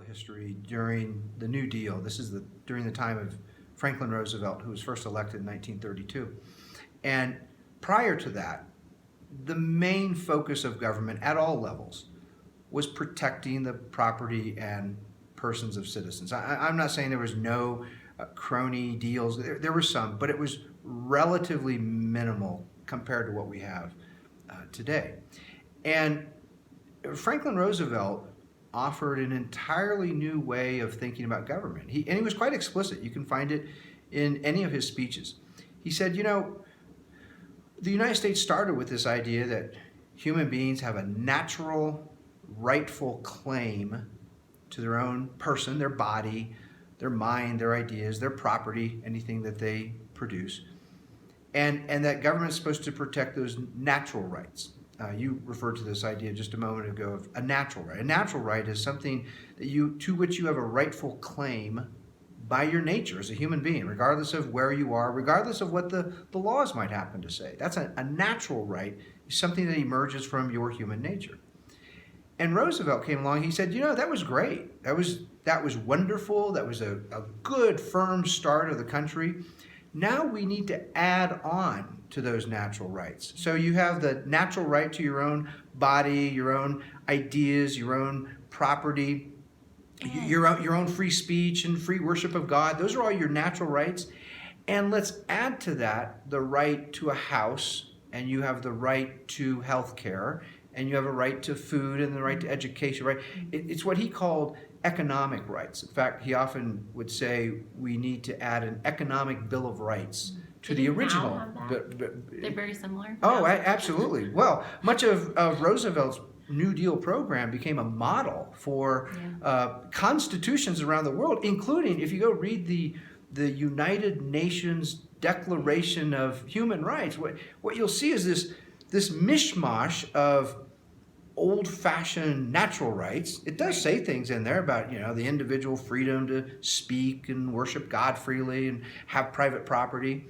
history during the New Deal. This is during the time of Franklin Roosevelt, who was first elected in 1932. And prior to that, the main focus of government at all levels was protecting the property and persons of citizens. I'm not saying there was no crony deals. There were some, but it was relatively minimal compared to what we have today. And Franklin Roosevelt offered an entirely new way of thinking about government. He was quite explicit. You can find it in any of his speeches. He said, the United States started with this idea that human beings have a natural, rightful claim to their own person, their body, their mind, their ideas, their property, anything that they produce, and that government is supposed to protect those natural rights. You referred to this idea just a moment ago of a natural right. A natural right is something to which you have a rightful claim by your nature as a human being, regardless of where you are, regardless of what the laws might happen to say. That's a natural right, something that emerges from your human nature. And Roosevelt came along, he said, that was great. That was wonderful. That was a good, firm start of the country. Now we need to add on to those natural rights. So you have the natural right to your own body, your own ideas, your own property, your own free speech and free worship of God. Those are all your natural rights. And let's add to that the right to a house, and you have the right to health care, and you have a right to food and the right to education, right? It's what he called economic rights. In fact, he often would say we need to add an economic bill of rights to the original. They're very similar. Oh, absolutely. Well, much of Roosevelt's New Deal program became a model for constitutions around the world, including, if you go read the United Nations Declaration of Human Rights, what you'll see is this mishmash of old-fashioned natural rights. It does say things in there about, the individual freedom to speak and worship God freely and have private property.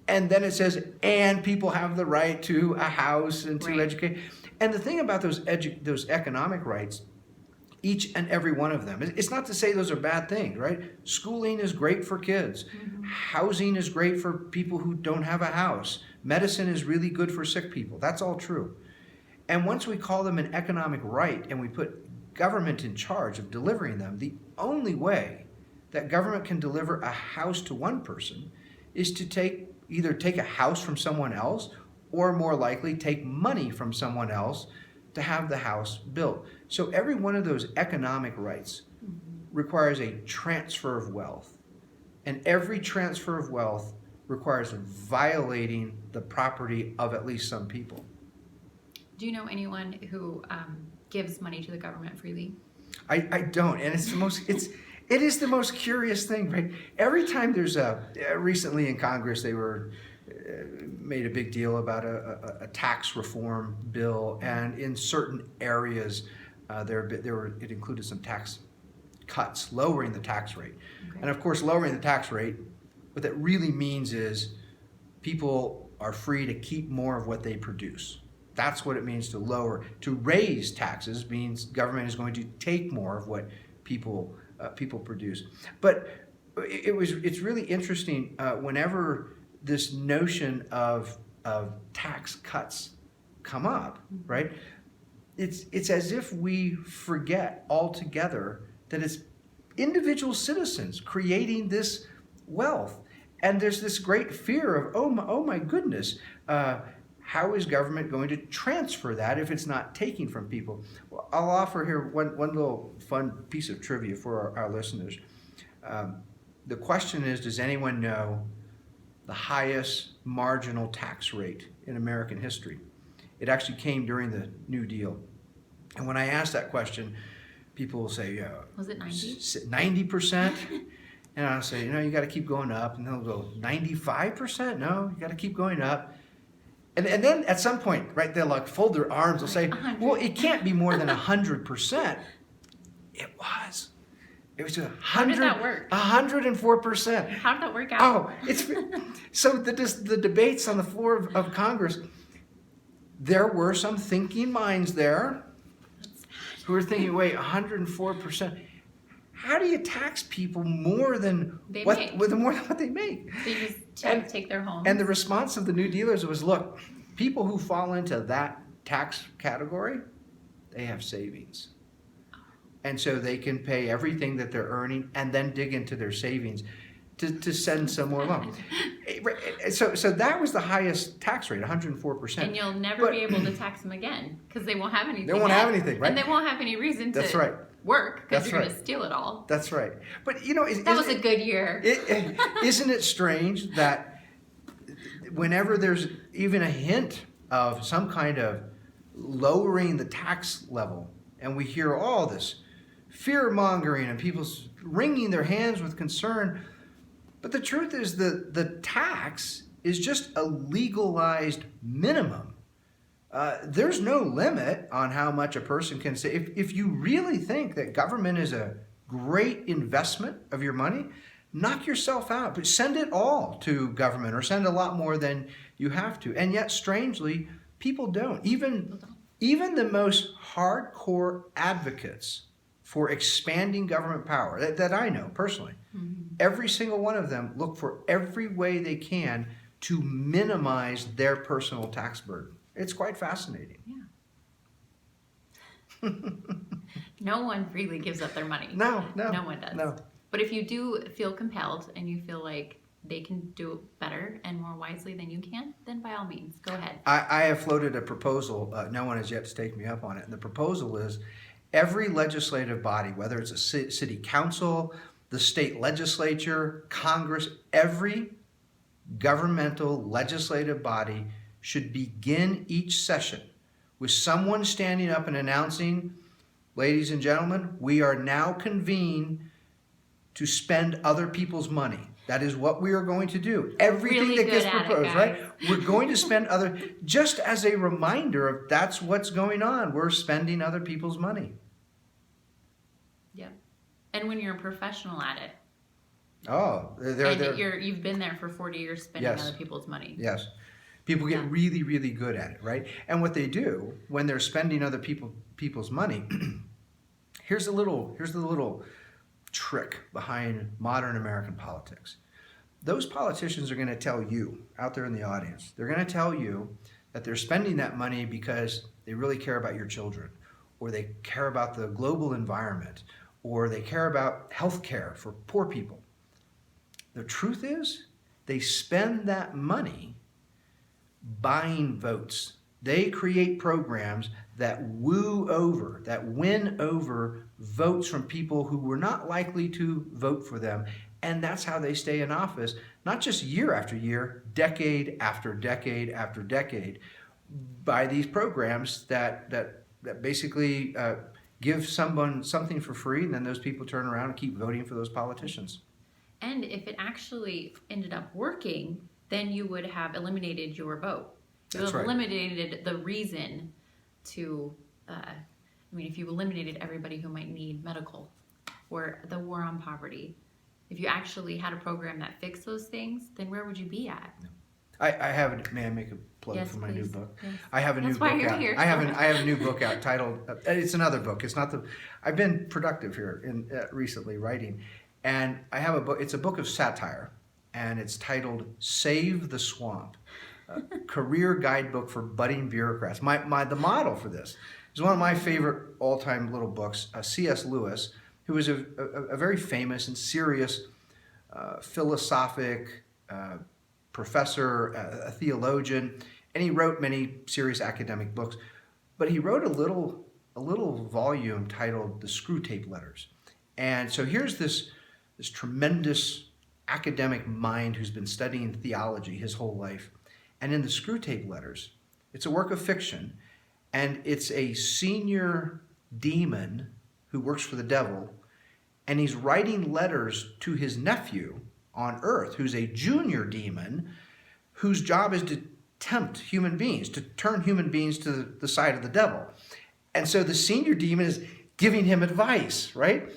And then it says, and people have the right to a house and to educate. And the thing about those economic rights, each and every one of them, it's not to say those are bad things, right? Schooling is great for kids. Mm-hmm. Housing is great for people who don't have a house. Medicine is really good for sick people. That's all true. And once we call them an economic right and we put government in charge of delivering them, the only way that government can deliver a house to one person is to either take a house from someone else, or more likely take money from someone else to have the house built. So every one of those economic rights requires a transfer of wealth. And every transfer of wealth requires violating the property of at least some people. Do you know anyone who gives money to the government freely? I don't, and it is the most curious thing, right? Every time there's recently in Congress they made a big deal about a tax reform bill, and in certain areas it included some tax cuts, lowering the tax rate. Okay. And of course, lowering the tax rate, what that really means is people are free to keep more of what they produce. That's what it means to lower. To raise taxes means government is going to take more of what people produce. But it's really interesting whenever this notion of tax cuts come up, right? It's as if we forget altogether that it's individual citizens creating this wealth, and there's this great fear of oh my goodness. How is government going to transfer that if it's not taking from people? Well, I'll offer here one little fun piece of trivia for our listeners. The question is, does anyone know the highest marginal tax rate in American history? It actually came during the New Deal. And when I ask that question, people will say, was it 90? 90%? And I'll say, you got to keep going up. And they'll go, 95%? No, you got to keep going up. And then at some point, right, they'll fold their arms. They'll say, 100. Well, it can't be more than 100%. It was. It was 100. How did that work? 104%. How did that work out? Oh, so the debates on the floor of Congress, there were some thinking minds there who were thinking, wait, 104%. how do you tax people more than They what make. more than what they make? They just take their homes. And the response of the new dealers was, look, people who fall into that tax category, they have savings. And so they can pay everything that they're earning and then dig into their savings to send some more loans. So that was the highest tax rate, 104%. And you'll never be able to tax them again because they won't have anything. They won't have anything, right? And they won't have any reason to That's right. work because That's you're going right. to steal it all. That's right. But That was a good year. Isn't it strange that whenever there's even a hint of some kind of lowering the tax level, and we hear all this fear mongering and people wringing their hands with concern, but the truth is the tax is just a legalized minimum. There's no limit on how much a person can say. If you really think that government is a great investment of your money, knock yourself out, but send it all to government or send a lot more than you have to. And yet, strangely, people don't. Even the most hardcore advocates for expanding government power that I know personally, every single one of them look for every way they can to minimize their personal tax burden. It's quite fascinating. Yeah. No one freely gives up their money. No one does. No. But if you do feel compelled and you feel like they can do it better and more wisely than you can, then by all means, go ahead. I have floated a proposal. No one has yet to take me up on it. And the proposal is every legislative body, whether it's a city council, the state legislature, Congress, every governmental legislative body should begin each session with someone standing up and announcing, ladies and gentlemen, we are now convened to spend other people's money. That is what we are going to do. Everything Really that gets good at it, proposed, guys. right? We're going to spend just as a reminder of that's what's going on. We're spending other people's money. Yep. And when you're a professional at it, Oh, you've been there for 40 years spending Yes. other people's money. Yes. People get Yeah. really, really good at it, right? And what they do when they're spending other people's money, here's the little trick behind modern American politics. Those politicians are going to tell you out there in the audience, they're going to tell you that they're spending that money because they really care about your children, or they care about the global environment, or they care about health care for poor people. The truth is, they spend that money buying votes. They create programs that win over votes from people who were not likely to vote for them. And that's how they stay in office, not just year after year, decade after decade after decade, by these programs that basically give someone something for free, and then those people turn around and keep voting for those politicians. And if it actually ended up working, then you would have eliminated your vote. You That's have right. eliminated the reason to, if you eliminated everybody who might need medical or the war on poverty, if you actually had a program that fixed those things, then where would you be at? I have. May I make a plug Yes, for my new please. book? Yes. I have a That's new why book you're out. here. I have a new book out titled. It's another book. It's not the. I've been productive here in recently writing, and I have a book. It's a book of satire, and it's titled "Save the Swamp," a career guidebook for budding bureaucrats. The model for this is one of my favorite all-time little books. C.S. Lewis, who was a very famous and serious philosophic professor, a theologian, and he wrote many serious academic books. But he wrote a little volume titled "The Screwtape Letters." And so here's this tremendous academic mind who's been studying theology his whole life. And in the Screwtape Letters, it's a work of fiction, and it's a senior demon who works for the devil, and he's writing letters to his nephew on earth, who's a junior demon, whose job is to tempt human beings, to turn human beings to the side of the devil. And so the senior demon is giving him advice, right?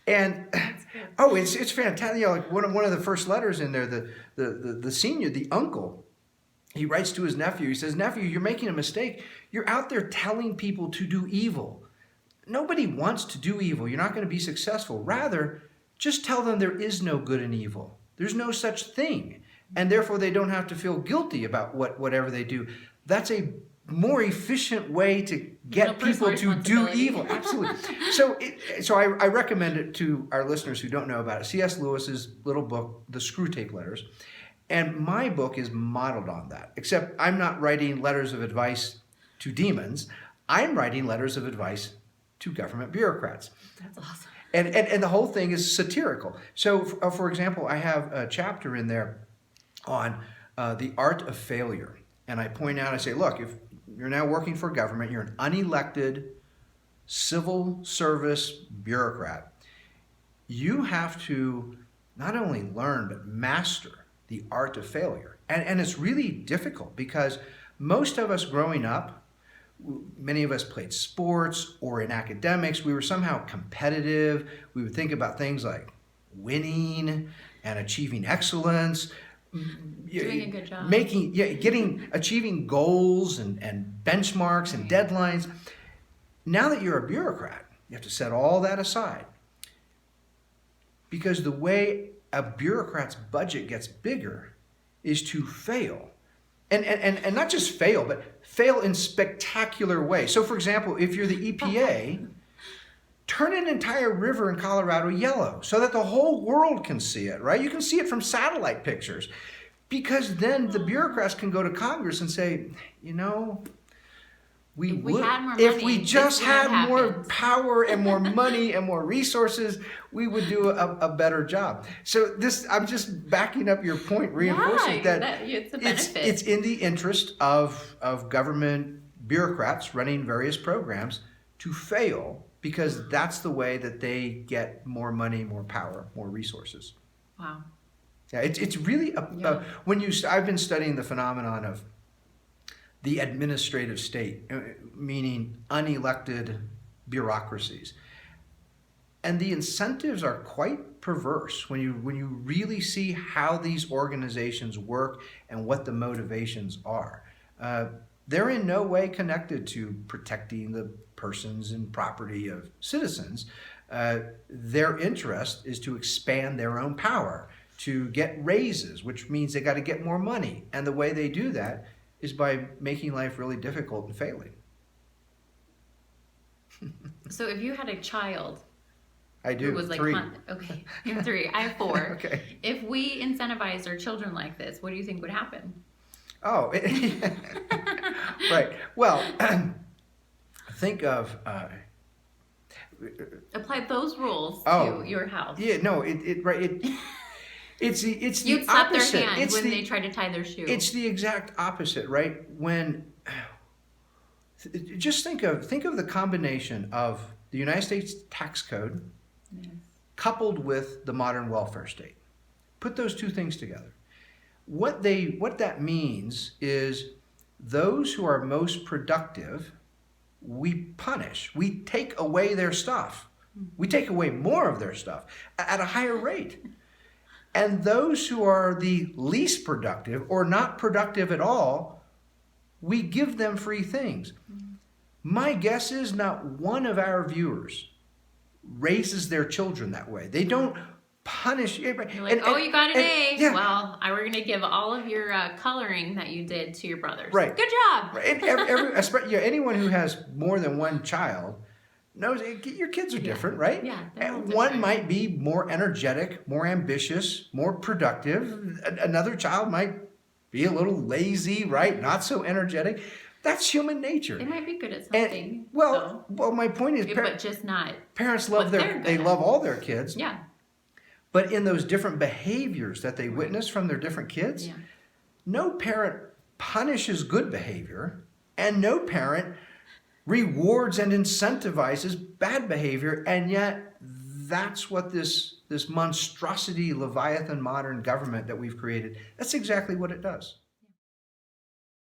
And it's fantastic. You know, like one of the first letters in there, the senior, the uncle, he writes to his nephew. He says, "Nephew, you're making a mistake. You're out there telling people to do evil. nobody wants to do evil. You're not going to be successful. Rather, just tell them there is no good and evil. There's no such thing. And therefore, they don't have to feel guilty about whatever they do. That's a more efficient way to get people to do evil. Absolutely. So I recommend it to our listeners who don't know about it. C.S. Lewis's little book, The Screwtape Letters. And my book is modeled on that, except I'm not writing letters of advice to demons. I'm writing letters of advice to government bureaucrats. That's awesome. And the whole thing is satirical. So, for example, I have a chapter in there on the art of failure. And I point out, I say, look, if you're now working for government, you're an unelected civil service bureaucrat, you have to not only learn, but master the art of failure. And it's really difficult because most of us growing up, many of us played sports or in academics, we were somehow competitive. We would think about things like winning and achieving excellence. Doing a good job. Achieving goals and benchmarks and deadlines. Now that you're a bureaucrat, you have to set all that aside. Because the way a bureaucrat's budget gets bigger is to fail. And not just fail, but fail in spectacular ways. So, for example, if you're the EPA, turn an entire river in Colorado yellow so that the whole world can see it, right? You can see it from satellite pictures. Because then the bureaucrats can go to Congress and say, you know, if we just had more power and more money and more resources, we would do a better job. So I'm just backing up your point, reinforcing that it's a benefit. It's in the interest of government bureaucrats running various programs to fail, because that's the way that they get more money, more power, more resources. Wow. Yeah, it's really I've been studying the phenomenon of the administrative state, meaning unelected bureaucracies. And the incentives are quite perverse when you really see how these organizations work and what the motivations are. They're in no way connected to protecting the persons and property of citizens. Their interest is to expand their own power, to get raises, which means they got to get more money. And the way they do that is by making life really difficult and failing. So if you had a child, I do. who was like, 3. Okay, you have 3. I have 4. Okay. If we incentivized our children like this, what do you think would happen? Oh, right. Well, think of apply those rules to your house. Yeah, no, it's the You'd slap opposite. their hand when they try to tie their shoe. It's the exact opposite, right? Just think of the combination of the United States tax code coupled with the modern welfare state. Put those two things together. What that means is those who are most productive, we punish. We take away their stuff. We take away more of their stuff at a higher rate. And those who are the least productive or not productive at all, we give them free things. My guess is not one of our viewers raises their children that way. They don't punish. You're like, you got an A. Yeah. Well, we're going to give all of your coloring that you did to your brothers. Right. Good job. Right. And anyone who has more than one child knows your kids are different, right? Yeah. One might be more energetic, more ambitious, more productive. Another child might be a little lazy, right? Not so energetic. That's human nature. They might be good at something. And, well, my point is, but just not. Parents love they love all their kids. Yeah. But in those different behaviors that they witness from their different kids, no parent punishes good behavior, and no parent rewards and incentivizes bad behavior. And yet that's what this monstrosity Leviathan modern government that we've created, that's exactly what it does.